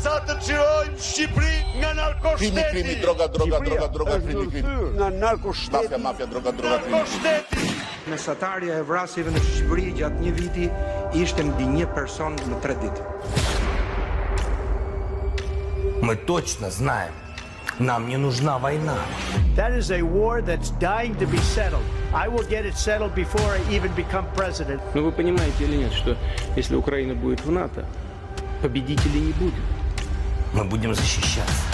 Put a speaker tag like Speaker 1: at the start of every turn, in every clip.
Speaker 1: sa të çirojmë Shqipëri nga narkoshteti.
Speaker 2: Krimi, droga, krimi.
Speaker 3: Nga narkoshteti.
Speaker 2: Mafia, droga, krimi.
Speaker 4: Mesatarja e vrasjeve në Shqipëri gjatë një viti ishte mbi 1 person në 3 ditë.
Speaker 5: Мы точно знаем, нам не нужна война.
Speaker 6: That is a war that's dying to be settled. I will get it settled before I even become president.
Speaker 7: Но вы понимаете или нет, что если Украина будет в НАТО, победителей не будет.
Speaker 5: Мы будем защищаться.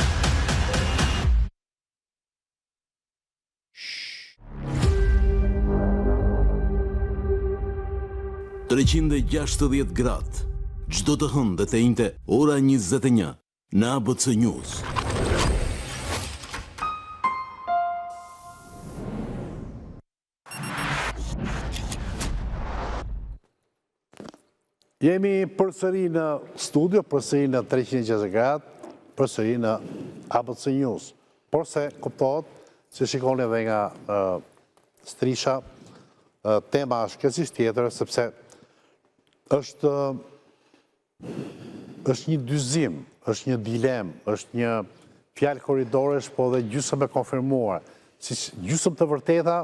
Speaker 8: $360 gradë, çdo të hënë dhe të njëjtë ora 21 në ABC News.
Speaker 3: Jemi përsëri në studio, përsëri në 360 gradë, përsëri në ABC News. Por se kuptohet, se shikoni edhe nga Strisha, tema është kësisht tjetër, sepse është një dyzim, është një dilem, është një fjalë korridoresh, po dhe gjysmë e konfirmuar. Si gjysmë të vërteta,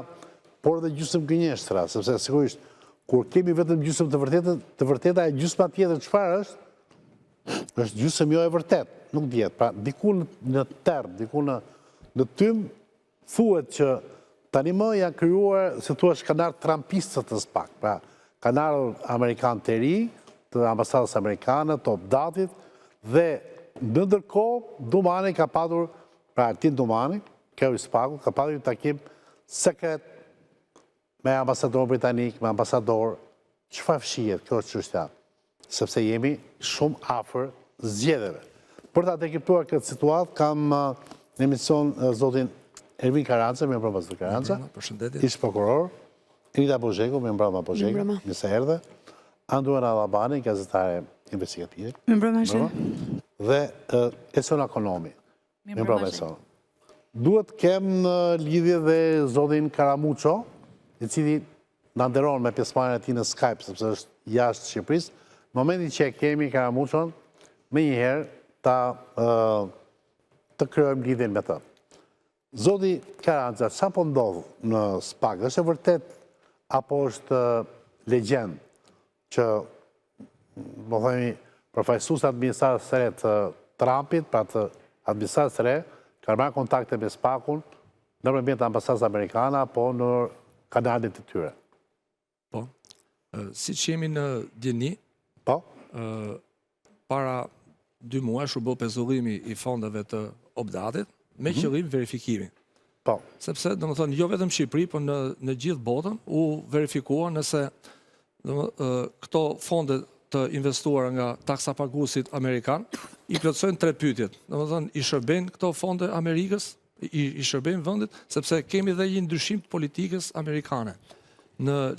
Speaker 3: por dhe gjysmë gënjeshtra, sepse sigurisht, kur kemi vetëm gjysmë të vërteta, e gjysma tjetër çfarë është? Është gjysmë jo e vërtet, nuk dihet. Pra, diku në term, diku në tym, thuhet që tani më janë krijuar, si thua, kanar trumpistët të spak. Pra, kanal amerikan të ri, të ambasadës amerikane, të Obdatit, dhe në ndërkohë Dumani ka patur, pra Artin Dumani, Kerry Spaku, ka patur një takim sekret me ambasador britanik, me ambasador, çfarë fshihet kjo çështja? Sepse jemi shumë afër zgjedhjeve. Për ta dekryptuar këtë situatë, kam në emision zotin Ervin Karanca, mirë mbrëma zot Karanca, ish prokuror, Rita Bozheku, mirë mbrëma Bozheku, mirë se erdhe, Anduar Allabani, gazetare investigative,
Speaker 9: mirë mbrëma she,
Speaker 3: dhe Esona Konomi, mirë mbrëma Esona. Duhet kem në lidhje dhe zotin Karamuço, i cili na nderon me pjesëmarrjen e tij në Skype, sepse është jashtë Shqipërisë. Në momentin që e kemi Karamuçon, më njëherë të krijojmë lidhjen me të. Zoti Karanca, sa po ndodh në SPAK? Është e vërtet apo është legjend që, po themi, përfaqësues të administratës së re të Trumpit, pra të administratës së re, kanë marrë kontakte me SPAK-un nëpërmjet ambasadës amerikane apo në kanalet të tyre?
Speaker 10: Po. Siç jemi në djeni,
Speaker 3: po,
Speaker 10: para 2 muajsh u bë pezullimi i fondeve të Obdatit me qëllim verifikimi.
Speaker 3: Po.
Speaker 10: Sepse, domethënë, jo vetëm Shqipëri, por në gjithë botën u verifikua nëse këto fonde të investuara nga taksapaguesit amerikan i plotësojnë 3 pyetjet. Domethënë, i shërbejnë këto fonde Amerikës, i shërbejnë vendit, sepse kemi dhe një ndryshim të politikës amerikane në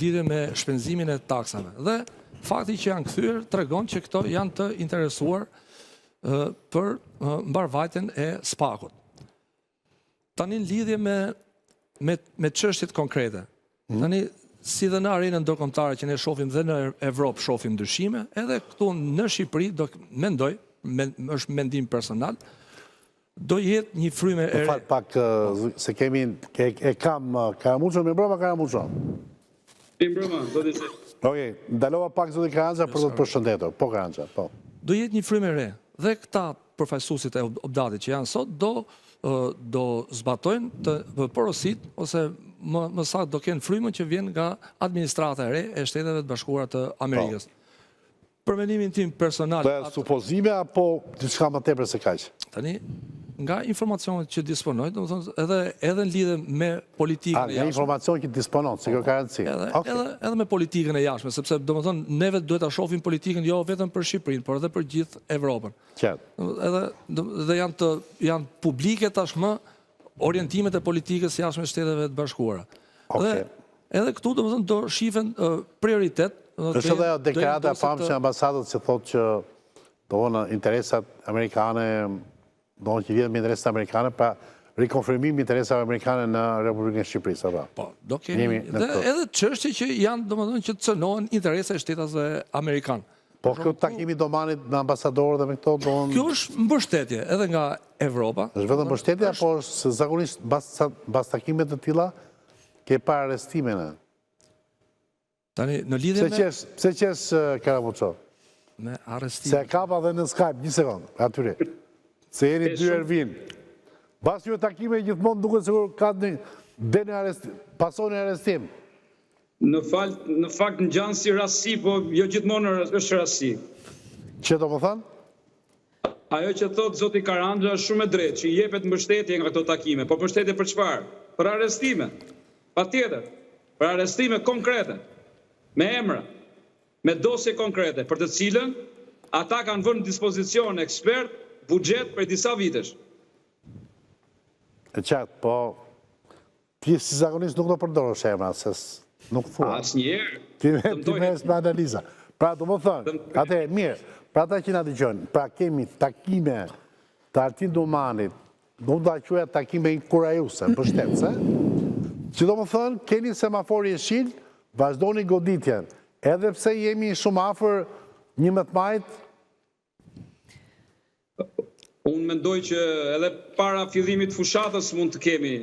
Speaker 10: lidhje me shpenzimin e taksave. Dhe fakti që janë kthyer tregon që këto janë të interesuar për mbarvajtjen e SPAK-ut. Tani në lidhje me çështjet konkrete. Tani si dhe në arenën ndërkombëtare që ne shohim dhe në Evropë shohim ndryshime, edhe këtu në Shqipëri do mendoj, është mendim personal, do jetë një frymë e re.
Speaker 3: Fal pak se kemi e kam Karamuçon, më mbrëma Karamuçon.
Speaker 7: Mi mbrëma, do të thotë.
Speaker 3: Okej, ndalova pak zoti Karanca për të përshëndetur. Po Karanca, po.
Speaker 10: Do jetë një frymë e re. Dhe këta përfaqësuesit e Obdatit që janë sot do zbatojnë të porosit ose më saktë do kenë frymën që vjen nga administrata e re e Shteteve të Bashkuara të Amerikës. Për mendimin tim personal...
Speaker 3: Dhe supozime apo diçka më tepër se kaq?
Speaker 10: Tani, nga informacionet që disponoj, edhe në lidhje me politikën e
Speaker 3: jashtme... Nga informacion që disponon, si kjo ka rëndësi.
Speaker 10: Edhe me politikën e jashtme, sepse neve duhet ta shohim politikën jo vetëm për Shqipërinë, por edhe për gjithë Evropën. Dhe janë publike tashmë orientimet e politikës jashtme Shteteve të Bashkuara. Dhe edhe këtu do shifen prioritet.
Speaker 3: Është edhe deklarata e famshme e ambasadës që thotë që donë interesat amerikane, donë që vjen me interesat amerikane, pra rikonfirmimi interesave amerikane në Republikën e Shqipërisë, apo?
Speaker 10: Po, do kemi edhe çështje që janë, domethënë, që cënohen interesat e shtetave amerikanë.
Speaker 3: Po këtë takimi Domanit në ambasadorë dhe me këto do në...
Speaker 10: Kjo është mbështetje edhe nga Evropa.
Speaker 3: është vetëm mbështetje, apo është zakonisht bas takimet të tilla ke pa arrestimene?
Speaker 10: Tani, në lidhje me...
Speaker 3: Pse qesh Karamuço?
Speaker 10: Me arrestime.
Speaker 3: Se kapa dhe në Skype, një sekundë, atyre. Se jeni dy Ervin. Bas një takime gjithmonë duke se ka pasoni arrestim.
Speaker 9: Në fakt në gjanë si rasi, po jo gjithmonë është rasi.
Speaker 3: Që do më thënë?
Speaker 9: Ajo që thotë zoti Karandra është shumë e drejtë, që i jepet mbështetje nga këto takime. Po mbështetje për çfarë? Për arrestime. Patjetër. Për arrestime konkrete. Me emra. Me dosje konkrete, për të cilën ata kanë vënë në dispozicion ekspert, buxhet për disa vitesh.
Speaker 3: E qatë, po ti si zakonisht nuk do përdorosh emra, se nuk thua.
Speaker 9: Asnjëherë.
Speaker 3: Ti mes me analiza. Pra, do më thënë, atë mirë, pra ta që nga dëgjojnë, pra kemi takime të Artin Domanit, nuk da quja takime inkurajuse, për shtetës, që do më thënë, keni semafori e shil, vazhdoni goditjen, edhe pse jemi shumë afer 11 majt.
Speaker 9: Unë mendoj që edhe para fillimit fushatës mund të kemi,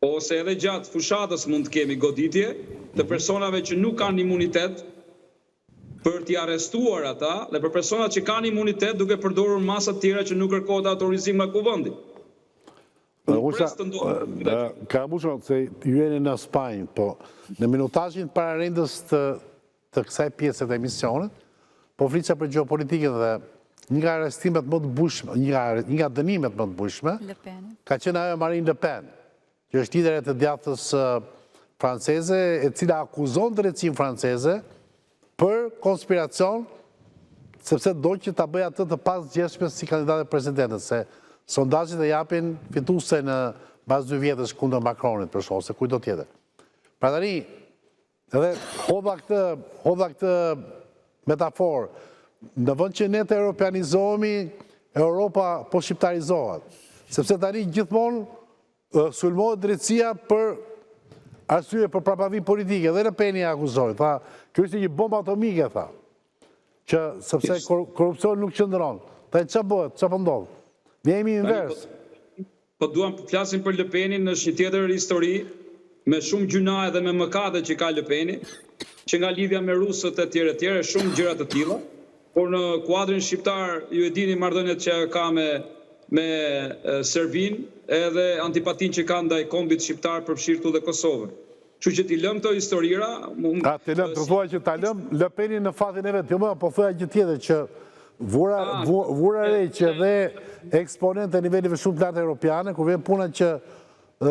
Speaker 9: ose edhe gjatë fushatës mund të kemi goditje të personave që nuk kanë imunitet për t'i arrestuar ata dhe për personat që kanë imunitet duke përdorur masa tjera që nuk kërkohet autorizim nga kuvendi.
Speaker 3: Karamuço, se ju jeni në Spanjë, po në minutazhin para rendës të kësaj pjesë të emisionit, po flica për gjeopolitikën dhe një nga arrestimet më të bujshme, një nga dënimet më të bujshme, ka qenë ajo Marine Le Pen, që është lidere të djathtës franceze, e cila akuzon drejtsinë franceze për konspiracion, sepse do që ta bëj atë të pasgjeshme si kandidate presidente, se sondazhet e japin fituese në bazë 2 vjetësh kundër Macronit, për shkak se kujt do tjetër. Pra tani, edhe hodha këtë metaforë, në vend që ne të europianizohemi, Europa po shqiptarizohet. Sepse tani gjithmonë sulmohet drejtësia për arsye për prapavi politike, dhe Le Pen i akuzoi, tha, kjo është një bombë atomike, tha, që sepse korrupsioni nuk qëndron. Tani ç'a bëhet, ç'a po ndodh? Ne jemi invers.
Speaker 9: Po duam të flasim për Le Penin, është një tjetër histori me shumë gjuna edhe me mëkate që ka Le Peni, që nga lidhja me rusët e tjere, shumë gjëra të tilla, por në kuadrin shqiptar ju e dini marrëdhëniet që ka me Serbin edhe antipatin që ka ndaj kombit shqiptar përfshirë dhe Kosovën. Kështu që t'i lëm këto historira...
Speaker 3: Të thua që t'a lëm Le Penin në fatin e vetë, jo më, po thoja gjë tjetër që vura re që dhe eksponent e nivelive shumë të lartë europiane, kur vjen puna që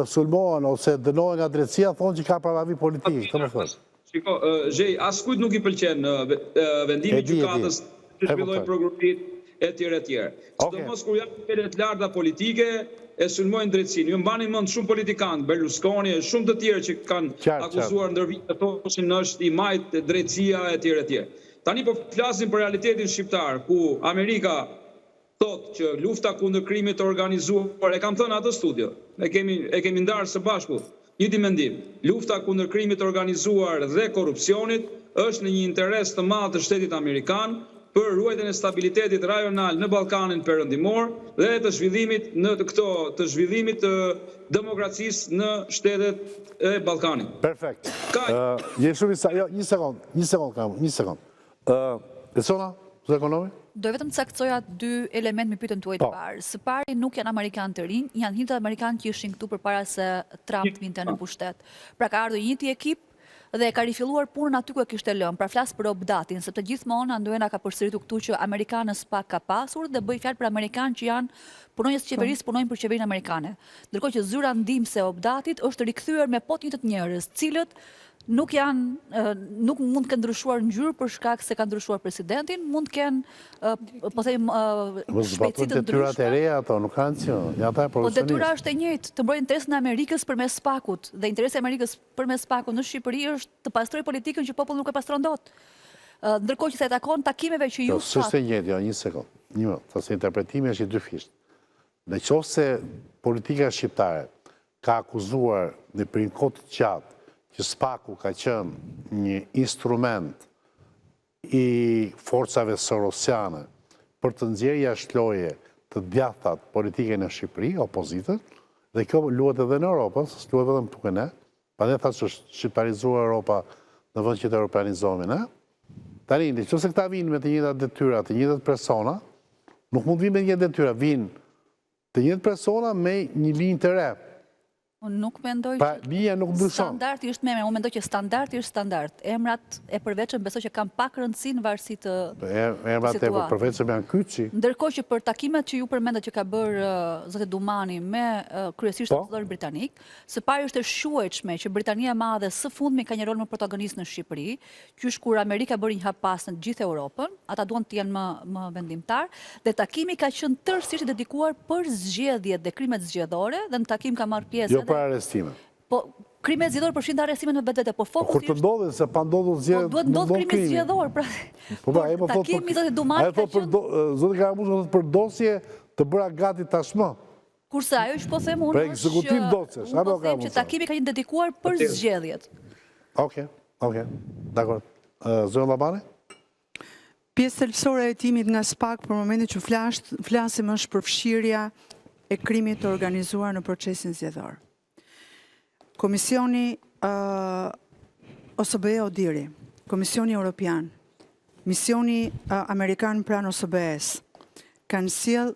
Speaker 3: sulmohen ose dënohen nga drejtësia, thonë që ka prapavi politikë, këtë më thonë.
Speaker 9: Shiko, Zhej, askujt nuk i pëlqen vendimi gjykatës të zhvillojnë programit e tjere. Sidomos kur janë nivelet larta politike e sulmojnë drejtësinë. Ju mbani mend shumë politikanë, Berlusconi e shumë të tjerë që kanë akuzuar ndër vite thoshin është i majt drejtësia e tjere. Tani po flasim për realitetin shqiptar, ku Amerika thotë që lufta kundër krimit të organizuar, e kam thënë atë studio, e kemi ndarë së bashku, një dimendim. Lufta kundër krimit të organizuar dhe korrupsionit është në një interes të madh të shtetit amerikan për ruajtjen e stabilitetit rajonal në Ballkanin Perëndimor dhe të zhvillimit të demokracisë në shtetet e Ballkanit.
Speaker 3: Perfekt. Një sekond. Esona, së ekonomi?
Speaker 11: Do vetëm të saktoja 2 element me pyetjen tuaj të parë. Së pari nuk janë amerikanë të rinj, janë njëjtë amerikanë që ishin këtu përpara se Trump vinte në pushtet. Pra ka ardhur njëti ekip dhe ka rifilluar punën aty ku e kishte lënë. Pra flas për Obdatin, sepse gjithmonë Andoena ka përsëritur këtu që amerikanës pak ka pasur dhe bëj fjalë për amerikanë që janë punonjës të qeverisë, punojnë për qeverinë amerikane. Ndërkohë që zyra ndihmëse e Obdatit është rikthyer me po të njëjtët njerëz, cilët nuk mund të kenë ndryshuar ngjyrë për shkak se kanë ndryshuar presidentin, mund të kenë, po them, shpejtësi të
Speaker 3: detyrat e reja ato, nuk kanë që, ja ta e
Speaker 11: po detyra është e njëjtë, të mbrojë interesin e Amerikës përmes SPAK-ut, dhe interesi i Amerikës përmes SPAK-ut në Shqipëri është të pastrojë politikën që populli nuk e pastron dot. Ndërkohë që sa i takon takimeve që ju
Speaker 3: thatë. S'është e njëjtë, jo, një sekond. Një, thasë interpretimi është i dyfisht. Nëse politika shqiptare ka akuzuar në periudhë të gjatë që SPAK-u ka qenë një instrument i forcave sorosiane për të nxjerrë jashtë loje të djathat politike në Shqipëri, opozitët, dhe kjo luhet edhe në Europë, luhet edhe në tuke ne, pa ne thasë që është shqiptarizuar Europa në vënd që të europeizohemi ne. Tani, në që se këta vinë me të njëjtat detyra, të njëjtat persona, nuk mund vinë me njëjtat detyra, vinë të njëjtat persona me një linjë të re.
Speaker 11: Unë nuk mendoj
Speaker 3: që
Speaker 11: standarti është unë mendoj që standarti është standart. Emrat e përveçëm besoj që kam pak rëndësi në varësi të
Speaker 3: emrat e përveçëm janë kyçi.
Speaker 11: Ndërkohë që për takimet që ju përmendat që ka bërë zoti Dumani me kryesisht ambasadorin britanik, së pari është e shuajtshme që Britania e Madhe së fundmi ka një rol më protagonist në Shqipëri, qysh kur Amerika bëri një hap pas në gjithë Europën, ata duan të jenë më vendimtar, dhe takimi ka qenë tërësisht dedikuar për zgjedhjet dhe krimet zgjedhore, dhe në takim ka marrë pjesë
Speaker 3: arestime.
Speaker 11: Po, krimet zgjedhore përfshin arestime në vetvete, po fokusi
Speaker 3: kur të ndodhin se pa ndodhur zgjedhje,
Speaker 11: duhet ndodh krimi zgjedhor, pra. Po, takimi zoti Dumani ka qenë
Speaker 3: zoti Karabushi thotë për dosje të bëra gati tashmë.
Speaker 11: Kurse ajo që po them unë
Speaker 3: për ekzekutim dosjesh, apo ka
Speaker 11: që takimi ka qenë dedikuar për zgjedhjet.
Speaker 3: Okej, dakor. Zoti Labani?
Speaker 12: Pjesë thelbësore e timit nga SPAK për momentin që flasim është përfshirja e krimit të organizuar në procesin zgjedhor. Komisioni OSBE ODIHR-i, Komisioni Europian, Misioni Amerikan pranë OSBE-s, kanë sjell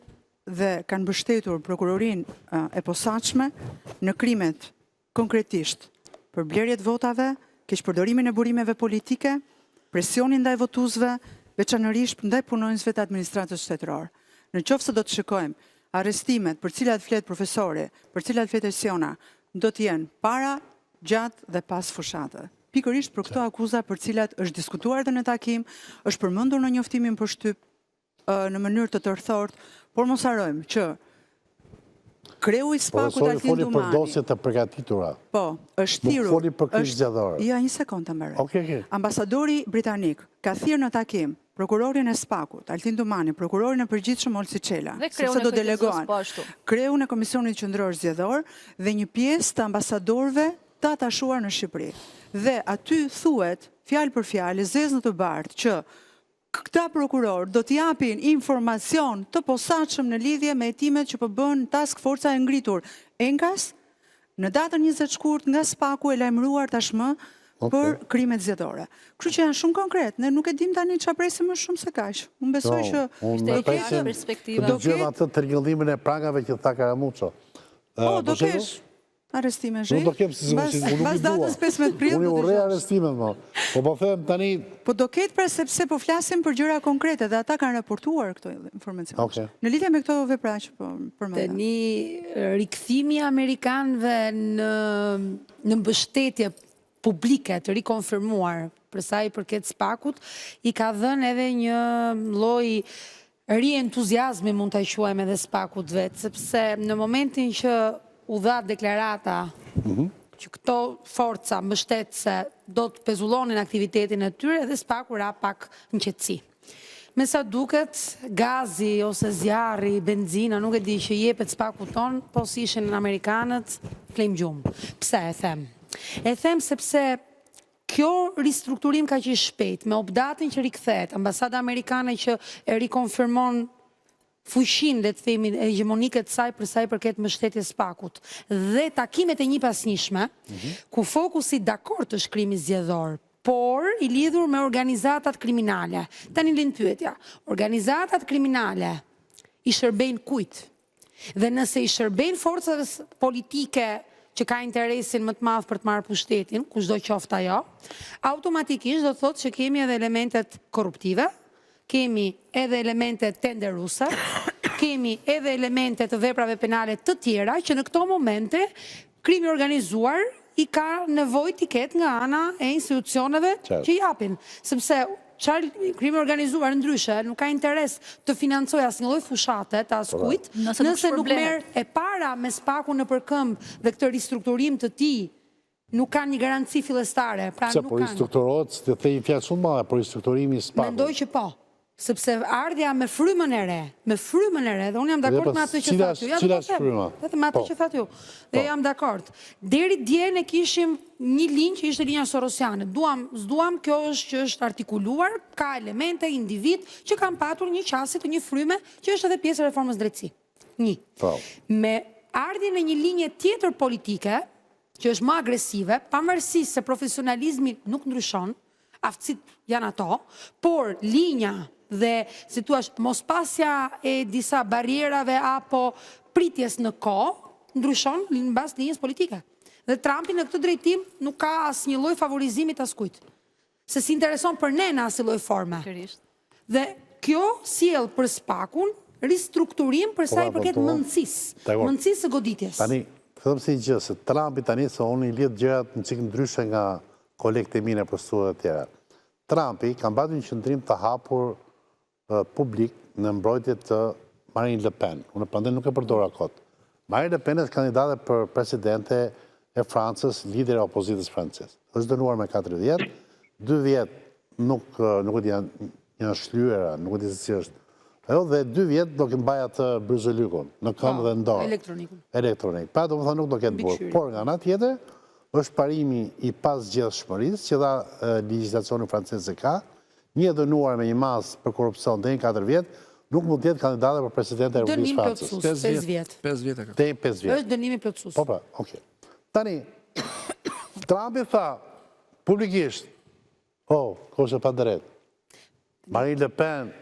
Speaker 12: dhe kanë mbështetur prokurorinë e posaçme në krimet konkretisht për blerjet votave, keqpërdorimin e burimeve politike, presionin ndaj votuesve, veçanërisht ndaj punonjësve të administratës shtetërore. Në qoftë se do të shikojmë arrestimet për cilat flet profesori, për cilat flet Siona, do të jenë para, gjatë dhe pas fushatës. Pikërisht për këto akuza për cilat është diskutuar dhe në takim, është përmendur në njoftimin për shtyp në mënyrë të tërthort, por mos harrojmë që kreu i SPAK-ut Altin Dumani.
Speaker 3: Foli për dosje të përgatitura.
Speaker 12: Po, është thirrur.
Speaker 3: Nuk foli për krizë zgjedhore.
Speaker 12: Ja, një sekond të mbaroj. Ambasadori britanik ka thirrur në takim prokurorin e SPAK-ut, Altin Dumani, prokurorin e përgjithshëm Olsi Çela, sepse do delegohen kreun e Komisionit Qendror Zgjedhor dhe një pjesë të ambasadorëve të atashuar në Shqipëri. Dhe aty thuhet, fjalë për fjalë, zezë në të bardhë, që këta prokuror do të japin informacion të posaçëm në lidhje me hetimet që po bën task forca e ngritur Enkas në datën 20 shkurt nga SPAK-u e lajmëruar tashmë për krimet zgjedhore. Kështu që janë shumë konkret, ne nuk e dim tani çfarë presim më shumë se kaq. Unë besoj që
Speaker 11: ishte e keq perspektiva.
Speaker 3: Do të dëgjojmë atë tërgjillimin e prangave që tha Karamuço.
Speaker 12: Po, do kesh arrestime zhej.
Speaker 3: Unë do kem si
Speaker 12: pas datës 15 prill.
Speaker 3: Unë urrej arrestimin më. Po them tani.
Speaker 12: Po do ketë pra sepse po flasim për gjëra konkrete dhe ata kanë raportuar këto informacione. Në lidhje me këto vepra që po përmendëm.
Speaker 13: Tani rikthimi amerikanëve në mbështetje publike të rikonfirmuar për sa i përket SPAK-ut, i ka dhënë edhe një lloj rientuziazmi, mund ta quajmë edhe SPAK-ut vetë, sepse në momentin që u dha deklarata që këto forca mbështetëse do të pezullonin aktivitetin e tyre, edhe SPAK-u ra pak në qetësi. Me sa duket, gazi ose zjarri, benzina, nuk e di që jepet SPAK-ut ton, po si ishin amerikanët, flejm gjumë. Pse e them? E them sepse kjo ristrukturim ka qenë shpejt, me updatin që rikthehet, ambasada amerikane që e rikonfirmon fuqin dhe të themi e hegemonike të saj për sa i përket mbështetjes SPAK-ut, dhe takimet e njëpasnjshme, ku fokusi dakord është krimi zgjedhor, por i lidhur me organizatat kriminale. Tani lind pyetja, organizatat kriminale i shërbejnë kujt? Dhe nëse i shërbejnë forcave politike që ka interesin më të madh për të marrë pushtetin, kushdo qoftë ajo, automatikisht do të thotë që kemi edhe elementet korruptive, kemi edhe elementet tenderuese, kemi edhe elementet të veprave penale të tjera që në këto momente krimi organizuar i ka nevojë të ketë nga ana e institucioneve që japin, sepse krimi organizuar ndryshe nuk ka interes të financoj asnjë lloj fushate të askujt, nëse nuk merr e para me SPAK-un në përkëmbë dhe këtë ristrukturim të tij nuk ka një garanci fillestare.
Speaker 3: Se po ristrukturohet, të thejnë fjalë shumë madhe për ristrukturimi i SPAK-ut.
Speaker 13: Mendoj që po. Sepse ardhja me frymën e re, dhe unë jam dakord me atë që thatë ju.
Speaker 3: Cila është fryma?
Speaker 13: Vetëm atë që thatë ju. Dhe jam dakord. Deri dje ne kishim një linjë që ishte linja sorosiane. S'duam, kjo është që është artikuluar, ka elemente, individ, që kanë patur një qasje të një fryme, që është edhe pjesë e reformës drejtësi. Me ardhjen e një linje tjetër politike, që është më agresive, pavarësisht se profesionalizmi nuk ndryshon, aftësit janë ato, por linja dhe, si thua, mospasja e disa barierave apo pritjes në kohë, ndryshon në bazë linjës politike. Dhe Trumpi në këtë drejtim nuk ka asnjë lloj favorizimi të askujt. Se si intereson për ne në asnjë lloj forme. Dhe kjo sjell për SPAK-un ristrukturim për sa i përket mendësisë së goditjes.
Speaker 3: Tani, them si gjë, se Trumpi tani se unë i lidh gjërat në çik ndryshe nga kolegët e mi në postuar të tjera. Trumpi ka mbajtur një qendrim të hapur publik në mbrojtje të Marine Le Pen. Unë prandaj nuk e përdor akot. Marine Le Pen është kandidate për presidente e Francës, lider e opozitës franceze. Është dënuar me 4 vjet, 2 vjet nuk janë shlyer, nuk e di se si është. Dhe 2 vjet do të mbaj atë bryzelykun në këmbë dhe në dorë. Elektronik. Pa domethënë nuk do ketë burg. Por nga ana tjetër është parimi i pasgjedhshmërisë që dha legjislacioni francez ka, një dënuar me një mas për korrupsion deri në 4 vjet, nuk mund të jetë kandidate për presidente e Republikës Francës.
Speaker 13: Dënim 5 vjet.
Speaker 3: 5 vjet. Deri 5 vjet.
Speaker 13: Është dënimi plotësues.
Speaker 3: Po, okay. Tani Trumpi tha publikisht, koshe pa drejt. Marine Le Pen,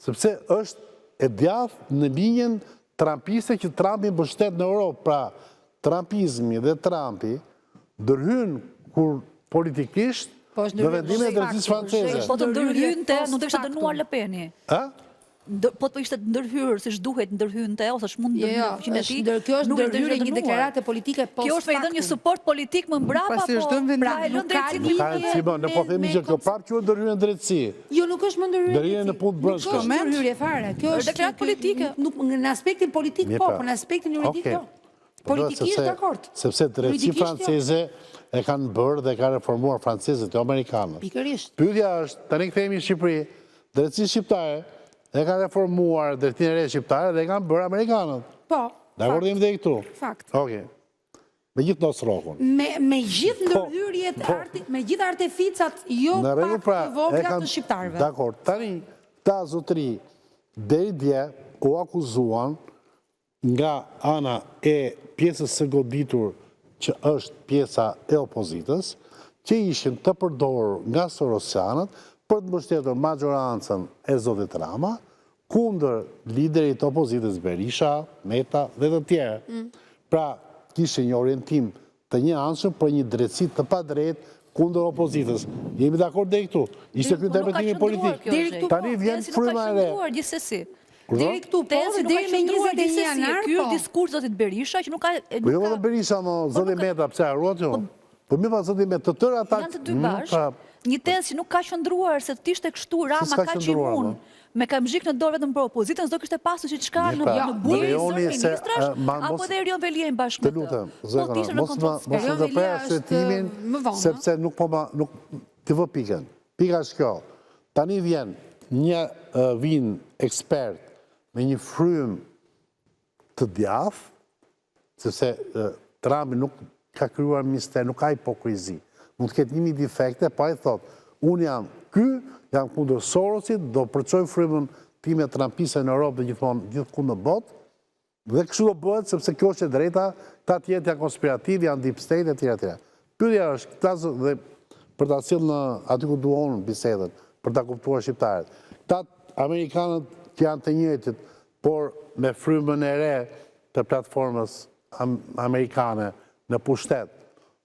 Speaker 3: sepse është e djathtë në linjën trumpiste që Trumpi mbështet në Europë, pra trumpizmi dhe Trumpi ndërhyn kur politikisht në vendime e drejtësisë franceze.
Speaker 11: Po të ndërhynte, nuk të kishte dënuar Le Peni. Po të ishte ndërhyrë, si duhet ndërhynte, ose shmund ndërhyrë e ti.
Speaker 13: Kjo është ndërhyrë një deklarate politike post-factum.
Speaker 11: Kjo është me i dhënë një support politik më mbrapa, po pra e lënë drejtësi.
Speaker 3: Ne po themi që kjo prapë që ndërhyrë në drejtësi.
Speaker 13: Jo, nuk është më ndërhyrë.
Speaker 3: Ndërhyrë në punë brendshme.
Speaker 13: Nuk është ndërhyrje fare. Kjo është
Speaker 11: deklaratë politike.
Speaker 13: Në aspektin politik po, por në aspektin juridik po. Politikisht dakord.
Speaker 3: Sepse drejtësi franceze e kanë bërë dhe ka reformuar francezët e amerikanët.
Speaker 13: Pikërisht.
Speaker 3: Pyetja është, tani kthehemi në Shqipëri, drejtësi shqiptare e kanë reformuar drejtsinë e re shqiptare dhe e kanë bërë amerikanët.
Speaker 13: Po.
Speaker 3: Dakord jemi deri këtu.
Speaker 13: Fakt.
Speaker 3: Okej. Me gjithë nosrokun.
Speaker 13: Me gjithë ndërhyrjet, me gjithë arteficat jo pak të vogla të shqiptarëve.
Speaker 3: Dakord. Tani ta zotëri deri dje u akuzuan nga ana e pjesës së goditur që është pjesa e opozitës, që ishin të përdorur nga sorosianët për të mbështetur majorancën e zotit Rama, kundër liderit opozitës Berisha, Meta dhe të tjerë. Pra, kishin një orientim të një anshëm për një drejtësi të padrejtë kundër opozitës. Jemi dakord deri këtu. Ishte ky interpretimi politik. Tani vjen fryma e re.
Speaker 13: Deri këtu, po, dhe deri me 21 janar, po.
Speaker 11: Ky është diskursi zotit Berisha, që nuk ka...
Speaker 3: Po jo vetëm Berisha, zotit Meta, pse harruat jo? Po mi pa zotit Meta, të tërë ata...
Speaker 11: Janë të dy bashkë, një tezë që nuk ka qëndruar, se të ishte kështu, Rama ka që imun, me kamzhik në dorë vetëm për opozitën, s'do kishte pasur që qka në burë i zërë ministrash, apo dhe Erion Veliajnë bashkë me të.
Speaker 3: Të lutem, mos më të preja shëtimin, sepse nuk të vë pikën. Pika është kjo, tani vin ekspert me një frym të djathtë, sepse Trumpi nuk ka kryuar mister, nuk ka hipokrizi. Mund të ketë 1000 defekte, pa i thot, unë jam kundër Sorosit, do përçoj frymën time trumpiste në Europë dhe gjithë kundër botë, dhe kështu do bëhet, sepse kjo është e drejta, ta tjetë janë konspirativ, janë deep state, e tjera. Pyetja është, dhe për ta sjellë në aty ku duon bisedën, për ta kuptuar shqiptarët. Ta amerikanët që janë të njëjtit, por me frymën e re të platformës amerikane në pushtet,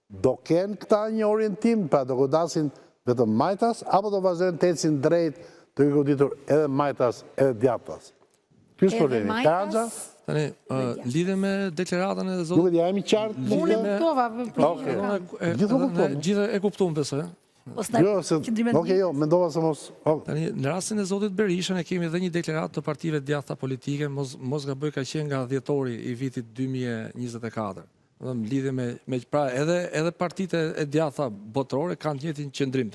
Speaker 3: do kenë këta një orientim, pra do godasin vetëm majtas, apo do vazhdojnë të ecin drejt të goditur edhe majtas edhe djathtas. Ky është problemi. Karanja?
Speaker 10: Tani, lidhe me deklaratën e zotit...
Speaker 3: Duket jam i qartë?
Speaker 13: Unë e kuptova.
Speaker 10: Gjithë e kuptuam besoj.
Speaker 3: Jo, mendova se mos...
Speaker 10: Në rastin e zotit Berisha, ne kemi dhe një deklaratë të partive djathta politike, mos nga bëj ka qenë nga dhjetori i vitit 2024. Lidhe me pra edhe partite e djathta botërore kanë njëtin qëndrim.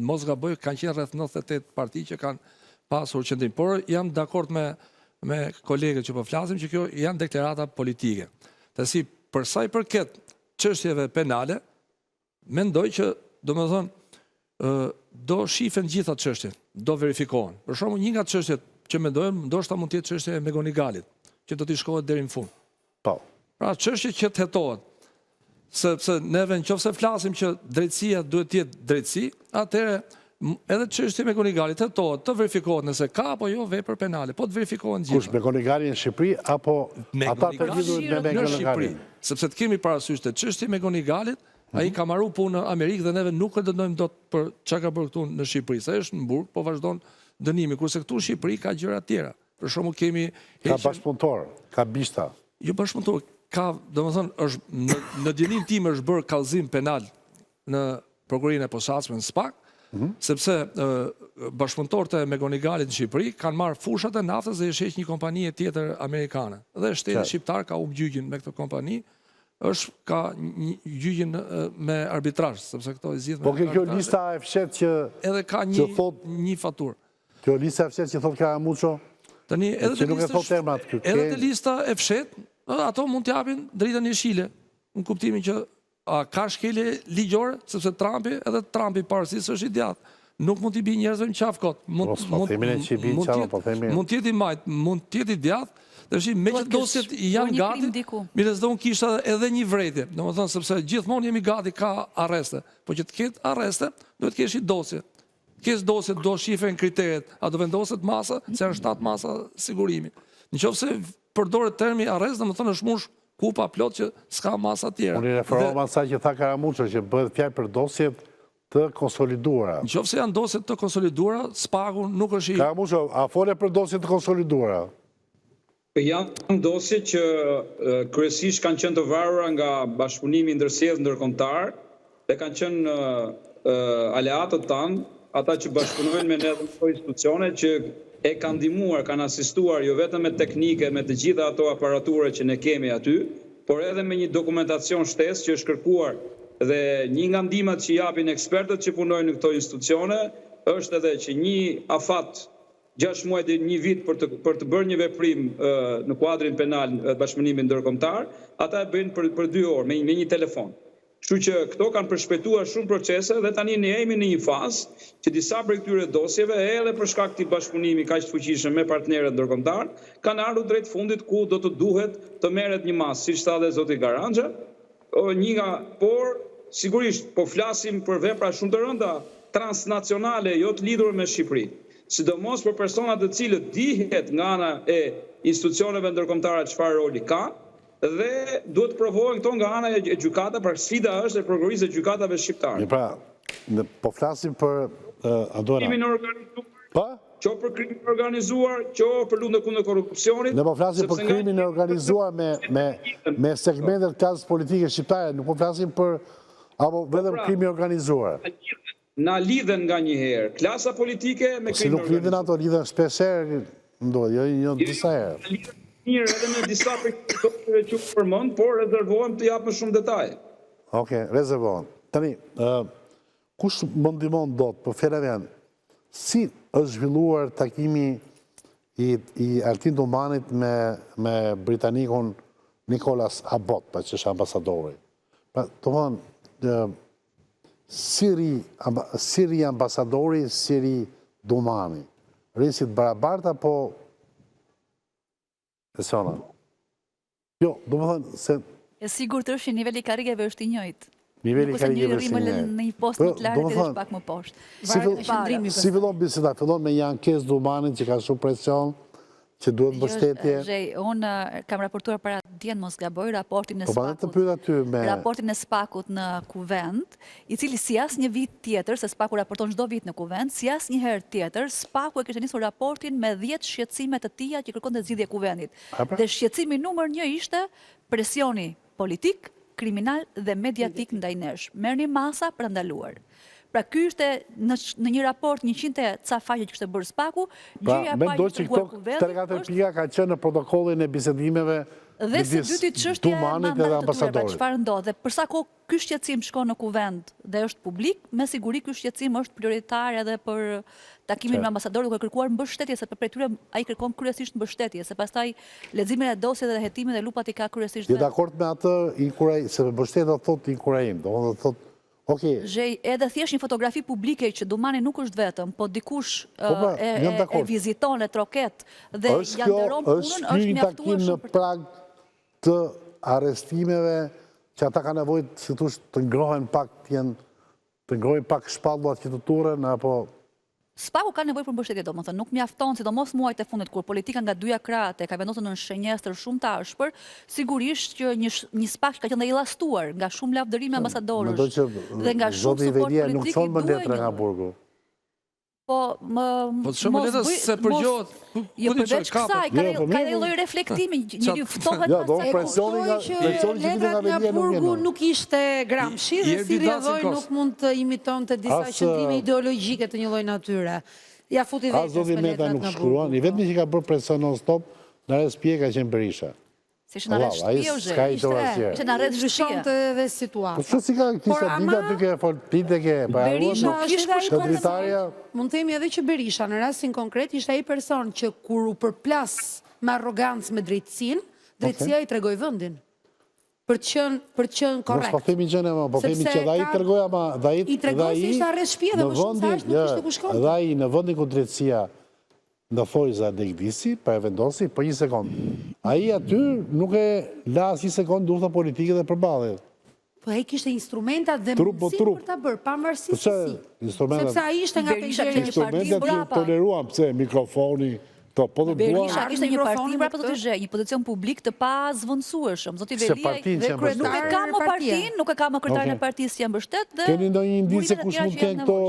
Speaker 10: Mos nga bëj, kanë qenë rreth 98 parti që kanë pasur qëndrim. Por jam dakord me kolegët që po flasim që kjo janë deklarata politike. Të si përsa i përket çështjeve penale, mendoj që do shifen gjitha çështjet, do verifikohen. Për shembull, një nga çështjet që mendojmë, ndoshta mund të jetë çështja e Megonigalit, që do t'i shkohet deri në fund.
Speaker 3: Po.
Speaker 10: Pra çështje që të hetohet. Sepse neve nëse flasim që drejtësia duhet të jetë drejtësi, atëherë edhe çështja e Megonigalit hetohet, të verifikohet nëse ka apo jo vepër penale, po të verifikohen gjitha.
Speaker 3: Kush Megonigali në Shqipëri apo ata të lidhur me Megonigalin?
Speaker 10: Sepse të kemi parasysh të çështja e Megonigalit, ai ka marrë punë në Amerikë dhe neve nuk e dënojmë dot për çka ka bërë këtu në Shqipëri. Sa është në Burg, po vazhdon dënimi, kurse këtu në Shqipëri ka gjëra të tjera. Për shembull kemi
Speaker 3: ka bashkëpunëtor, ka bishta.
Speaker 10: Jo bashkëpunëtor, ka, domethënë, është në djenin tim është bërë kallëzim penal në prokurorinë e posaçme në SPAK, sepse bashkëpunëtorët e Megonigalit në Shqipëri kanë marrë fushat e naftës dhe i sheq një kompani tjetër amerikane. Dhe shteti shqiptar ka humbë gjyqin me këtë kompani. Ka gjyqin me arbitrazh, sepse këto i zgjidhin.
Speaker 3: Po kjo lista e fshet që
Speaker 10: edhe ka një faturë.
Speaker 3: Kjo lista e fshet që thot Karamuço,
Speaker 10: tani
Speaker 3: që nuk e thot termat këtu.
Speaker 10: Edhe te lista e fshet, ato mund t'japin drejtën e jeshile, në kuptimin që ka shkelje ligjore, sepse Trumpi parësisht është i djathtë. Nuk mund t'i bëj njerëzve në qafë kot. Mund t'jeti majt, mund t'jeti djathtë. Me që dosjet janë gati, mire s'do unë kisha edhe një vrejtje. Në më thënë, sepse gjithmonë jemi gati ka arreste. Po që të ketë arreste, do të kesh i dosje. Kesh dosje, do shifen kriteret, a do vendoset masa, se janë 7 masa sigurimi. Në qofë se përdoret termi arrest, në më thënë është mush kupa plot që s'ka masa tjera.
Speaker 3: Unë i referohem asaj që tha Karamuço, që bëhet fjalë për dosjet të konsoliduara.
Speaker 10: Në qofë se janë dosjet të konsoliduara, SPAK-u nuk është i...
Speaker 3: Karamuço, a fole për dosjet të konsoliduara?
Speaker 9: Janë dosje që kryesisht kanë qenë të varura nga bashkëpunimi ndërsjellës ndërkombëtar dhe kanë qenë aleatët tanë, ata që bashkëpunojnë me ne këto institucione që e kanë ndihmuar, kanë asistuar jo vetëm me teknike, me të gjitha ato aparature që ne kemi aty, por edhe me një dokumentacion shtesë që është kërkuar dhe një nga ndihmat që japin ekspertët që punojnë në këto institucione është edhe që një afat 6 muaj dhe 1 vit për të bërë një veprim në kuadrin penal bashkëpunimit ndërkombëtar, ata e bëjnë për 2 orë me një telefon. Kështu që këto kanë përshpejtuar shumë procese dhe tani ne jemi në një fazë që disa prej këtyre dosjeve edhe për shkak të bashkëpunimit kaq të fuqishëm me partnerët ndërkombëtar kanë ardhur drejt fundit ku do të duhet të merret një masë, siç tha dhe zoti Garanxha, por sigurisht po flasim për vepra shumë të rënda transnacionale, jo të lidhur me Shqipërinë. Sidomos për personat të cilët dihet nga ana e institucioneve ndërkombëtare çfarë roli ka dhe duhet të provohen këto nga ana e gjykatave, pra sfida është e prokurorisë së gjykatave shqiptare.
Speaker 3: Pra, po flasim për
Speaker 9: krimin organizuar. Qo për krimin organizuar, qo për lundë kundër korrupsionit.
Speaker 3: Ne po flasim për krimin organizuar me segmentet klasës politike shqiptare, nuk po flasim për apo vetëm krimin organizuar.
Speaker 9: Na lidhen nga një herë klasa politike me krimin organizuar.
Speaker 3: Si nuk lidhen ato, lidhen shpesherë, jo disa herë.
Speaker 9: Mirë, edhe me disa për që përmend, por rezervohem të japë më shumë detaje.
Speaker 3: Oke, rezervohem. Tani, kush më ndihmon dot për fjalën janë, si është zhvilluar takimi i Altin Domanit me britanikun Nicholas Abbott, që është ambasadori. Pra, të thonë, Siri ambasadori, Siri Domani. Rrisit barabarta, po e sona. Jo, do më thënë se...
Speaker 11: E sigur të është nivelli karrikeve është i njëjtë.
Speaker 3: Nivelli karrikeve është i njëjtë.
Speaker 11: Në një post më të lartë dhe është pak më poshtë.
Speaker 3: Si fillon biseda? Fillon me një ankesë Domanit që ka shumë presion, që duhet mbështetje.
Speaker 11: Unë kam raportuar para djenë mos gaboj raportin e SPAK-ut në kuvend, i cili si as një vit tjetër, se SPAK-u raporton çdo vit në kuvend, si as një herë tjetër, SPAK-u e kishte nisur raportin me 10 shqetësime të tija që kërkonte zgjidhje kuvendit. Dhe shqetësimi numër 1 ishte presioni politik, kriminal dhe mediatik ndaj nesh. Merrni masa për ndaluar. Pra ky ishte në një raport 100 ca faqe që kishte bërë SPAK-u, gjëja e parë që
Speaker 3: këto 3-4 pika ka qenë në protokollin e bisedimeve
Speaker 11: Dhe së dyti çështja e
Speaker 3: Tumanit edhe
Speaker 11: mandatit të tyre, pra
Speaker 3: ambasadorit.
Speaker 11: çfarë ndodh, dhe për sa kohë ky shqetësim shkon në kuvend dhe është publik, me siguri ky shqetësim është prioritar edhe për takimin me ambasadorin, duke kërkuar mbështetje, se për tyre ai kërkon kryesisht mbështetje, se pastaj leximin e dosjeve dhe hetimin e lupat i ka kryesisht.
Speaker 3: Je dakord me atë inkuraj, se mbështet do thotë inkurajim, do thotë
Speaker 11: Zhej, edhe thjesht një fotografi publike që Dumani nuk është vetëm, po dikush e viziton, e troket dhe ja nderon punën, është mjaftuar
Speaker 3: në prag të arrestimeve që ata ka nevojë si thosh të ngrohen pak shpallur atë të turën apo
Speaker 11: Spaku ka nevojë për mbështetje, domethënë, nuk mjafton, sidomos muajt e fundit kur politika nga dyja krahët ka vendosur në shenjestër shumë të ashpër, sigurisht që një spak ka qenë illastuar nga shumë lavdërime ambasadorësh dhe nga shumë suport politik.
Speaker 3: Nuk thon më letra nga burgu.
Speaker 11: Po
Speaker 10: shumë letra se përgjohet.
Speaker 11: Jo, përveç kësaj, ka edhe lloj reflektimi, njëri ftohet
Speaker 13: nga burgu nuk ishte Gramsci dhe si rrjedhoi nuk mund të imitonte disa qëndrime ideologjike të një lloj natyre. Ja futi vetes me letrat nga burgu.
Speaker 3: I vetmi që ka bërë presion non-stop në rreth ka qenë Berisha.
Speaker 11: Si që në rreth shtëpia u zhe, që në rreth
Speaker 13: zhëshonte dhe situata.
Speaker 3: Po që si ka kisa dita ty ke folpite ke,
Speaker 13: Berisha mund të themi edhe që Berisha në rastin konkret ishte ai person që kur u përplas me arrogancë me drejtësinë, drejtësia i tregoi vendin. Për të qenë korrekt.
Speaker 3: Mos po themi gjëne, po themi që dhe ai tregoi ama dhe ai
Speaker 13: i tregoi se ishte arrest shtëpie dhe më shumë sa është nuk ishte ku shkonte.
Speaker 3: Dhe ai në vendin ku drejtësia në thojza dhe Gdisi, pa e vendosi për një sekund. Ai aty nuk e la as një sekund durtha politike dhe përballje.
Speaker 13: Po ai kishte instrumentat dhe mundësi për ta bërë, pavarësisht se si. Sepse ai ishte nga pengjera e partisë brapa.
Speaker 3: Toleruam pse mikrofoni
Speaker 11: Berisha kishte një parti brapa të zhe, një pozicion publik të pa zvendësueshëm. Zoti Velia nuk e ka më partinë, nuk e ka më kryetarin e partisë që mbështet dhe
Speaker 3: keni ndonjë indicie kush mund të kenë këto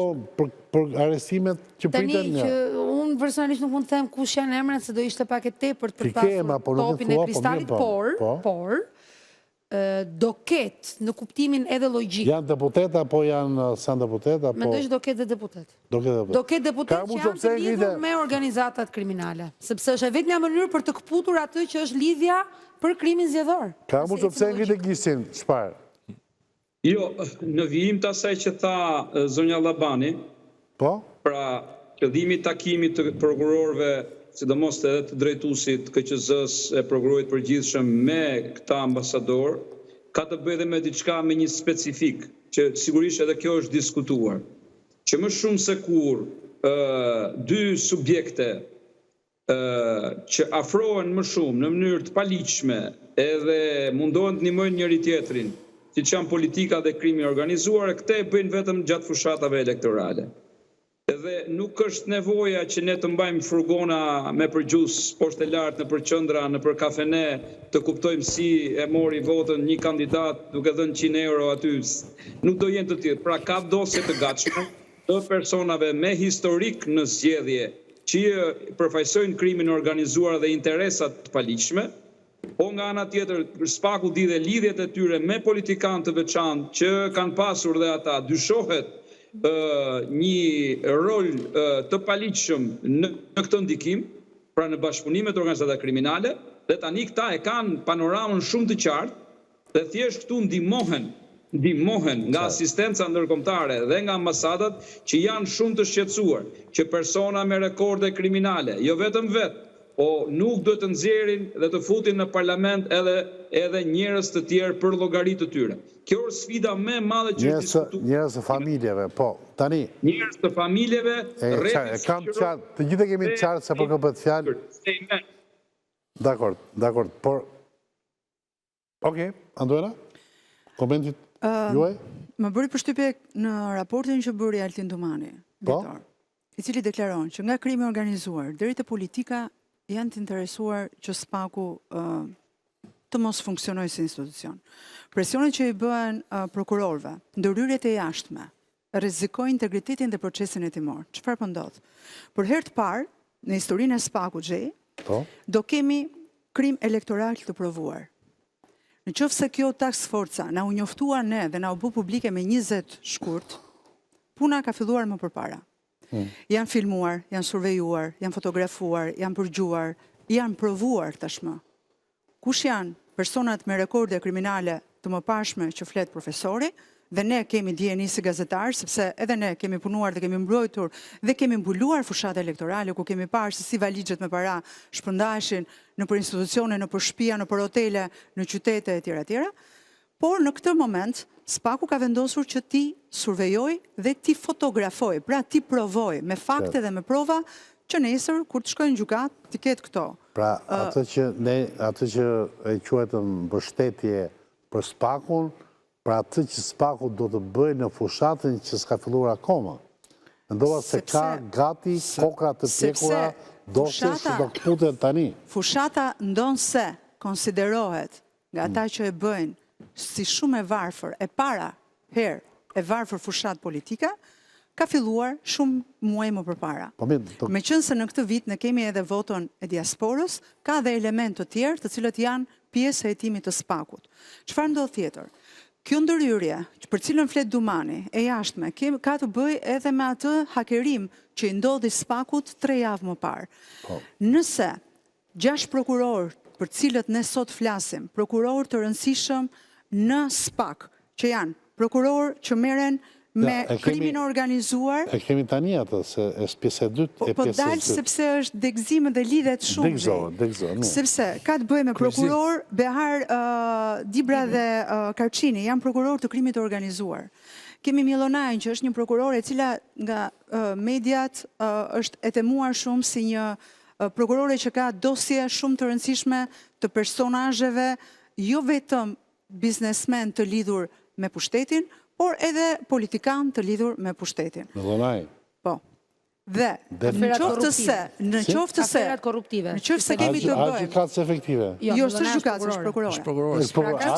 Speaker 3: për arrestimet që priten?
Speaker 13: Tani që unë personalisht nuk mund të them kush janë emrat, se do ishte pak e tepërt për të pasur topin e kristalit, por do ketë në kuptimin edhe logjik.
Speaker 3: Janë deputet apo janë san deputet?
Speaker 13: Mendoj që do ketë deputet.
Speaker 3: Do
Speaker 13: ketë deputet që janë të lidhur me organizatat kriminale. Sepse është vetëm një mënyrë për të këputur atë që është lidhja për krimin zgjedhor.
Speaker 3: Ka mund të pse ngritë Gjisin, çfarë?
Speaker 9: Jo, në vijim të asaj që tha zonja Allabani, pra qëllimi i takimit të prokurorëve, sidomos edhe të drejtuesit KQZ-s e prokurorit përgjithshëm me këta ambasador, ka të bëjë dhe me diçka me një specifik, që sigurisht edhe kjo është diskutuar. Që më shumë se kur dy subjekte që afrohen më shumë në mënyrë të paligjshme edhe mundohen të ndihmojnë njëri tjetrin, siç janë politika dhe krimi organizuar, këte e bëjnë vetëm gjatë fushatave elektorale. Edhe nuk është nevoja që ne të mbajmë furgona me përgjus poshtë e lartë në për qëndra, në për kafene, të kuptojmë si e mori votën një kandidat duke dhënë 100 euro aty. Nuk do jenë të tjerë. Pra ka dosje të gatshme të personave me historik në zgjedhje që përfaqësojnë krimin organizuar dhe interesat të paligjshme, po nga ana tjetër Spaku di dhe lidhjet e tyre me politikanë të veçantë që kanë pasur dhe ata dyshohet një rol të paligjshëm në këtë ndikim, pra në bashkëpunimet organizata kriminale, dhe tani këta e kanë panoramën shumë të qartë dhe thjesht këtu ndihmohen nga asistenca ndërkombëtare dhe nga ambasadat që janë shumë të shqetësuar që persona me rekorde kriminale, jo vetëm vetë, po nuk do të nxjerrin dhe të futin në parlament edhe njerëz të tjerë për llogaritë të tyre. Kjo është sfida më e madhe që diskutohet.
Speaker 3: Njerëz të familjeve, po, tani.
Speaker 9: Njerëz të familjeve,
Speaker 3: të gjithë kemi qartë se po ka bëhet fjalë. Dakor, por Okej, Anduena? Komentit juaj?
Speaker 12: Më bëri përshtypje në raportin që bëri Altin Dumani, i cili deklaron që nga krimi organizuar deri te politika janë të interesuar që Spaku të mos funksionojë si institucion. Presionet që i bëhen prokurorëve, ndërhyrjet e jashtme, rrezikojnë integritetin dhe procesin hetimor. Çfarë po ndodh? Për herë të parë në historinë e Spakut do kemi krim elektoral të provuar. Në qoftë se kjo task forca na u njoftua ne dhe na u bë publike me 20 shkurt, puna ka filluar më përpara. Janë filmuar, janë survejuar, janë fotografuar, janë përgjuar, janë provuar tashmë. Kush janë personat me rekorde kriminale të mëparshme që flet profesori, dhe ne kemi dijeni si gazetarë, sepse edhe ne kemi punuar dhe kemi mbrojtur dhe kemi mbuluar fushat elektorale, ku kemi parë se si valigjet me para shpërndashin në për institucione, në për shtëpia, në për hotele, në qytete etj. Por në këtë moment, Spaku ka vendosur që ti survejoj dhe ti fotografoj, pra ti provoj me fakte dhe me prova që nesër, kur të shkojnë gjukat, ti ketë këto.
Speaker 3: Pra, atë që e quajtëm mbështetje për Spakun, pra atë që Spaku do të bëjë në fushatën që s'ka filluar akoma. Mendova se ka gati kokra të pjekura, dosje që do këputen tani.
Speaker 12: Fushata ndonë se konsiderohet nga ata që e bëjnë si shumë e varfër, e para herë e varfër fushat politika, ka filluar shumë muaj më përpara. Me qënë se në këtë vit ne kemi edhe voton e diasporës, ka dhe element të tjerë të cilët janë pjesë e hetimit të Spakut. Çfarë ndodh tjetër? Kjo ndërhyrje, për cilën flet Dumani, e jashtme, ka të bëj edhe me atë hakerim që i ndodhi Spakut 3 javë më parë. Nëse 6 prokuror për cilët ne sot flasim, prokuror të rëndësishëm në Spak, që janë prokuror që merren me krimin organizuar.
Speaker 3: E kemi tani atë, se pjesë e dytë e pjesë e dytë.
Speaker 12: Po dalë sepse është degzime dhe lidhet shumë.
Speaker 3: Degzo.
Speaker 12: Sepse ka të bëjë me prokuror, Behar Dibra dhe Karçini, janë prokuror të krimit organizuar. Kemi Milonajn, që është një prokuror e cila nga mediat është e temuar shumë si një prokurore që ka dosje shumë të rëndësishme të personazheve, jo vetëm biznesmen të lidhur me pushtetin, por edhe politikan të lidhur me pushtetin.
Speaker 3: Milonaj.
Speaker 12: Po. Dhe në qoftë se kemi të bëjmë.
Speaker 3: A gjykatës efektive?
Speaker 12: Jo, së gjykatës, është prokurore.
Speaker 3: A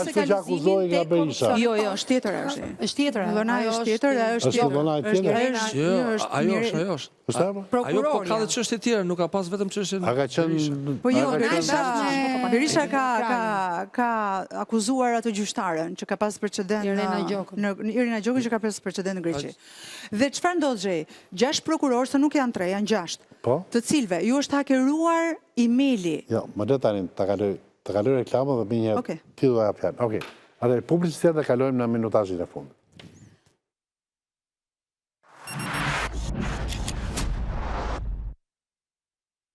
Speaker 3: që që akuzoj nga Berisha?
Speaker 12: Jo, është tjetër është.
Speaker 13: është tjetër.
Speaker 12: Milonaj është tjetër,
Speaker 3: është Milonaj tjetër.
Speaker 10: Ajo është. Ajo po ka dhe çështje tjera, nuk ka pas vetëm çështje.
Speaker 3: A ka qenë...
Speaker 12: Po jo, Berisha ka akuzuar atë gjyqtaren që ka pas precedent Irina Gjoku që ka pas precedent në Greqi. Dhe çfarë ndodh gjej? 6 prokurorë, se nuk janë 3, janë 6. Të cilve ju është hakeruar emaili.
Speaker 3: Jo, më dhe tani, të kaloj reklamë dhe minje të do e apjanë. Oke, publicitet dhe kalojmë në minutazhin e fundit.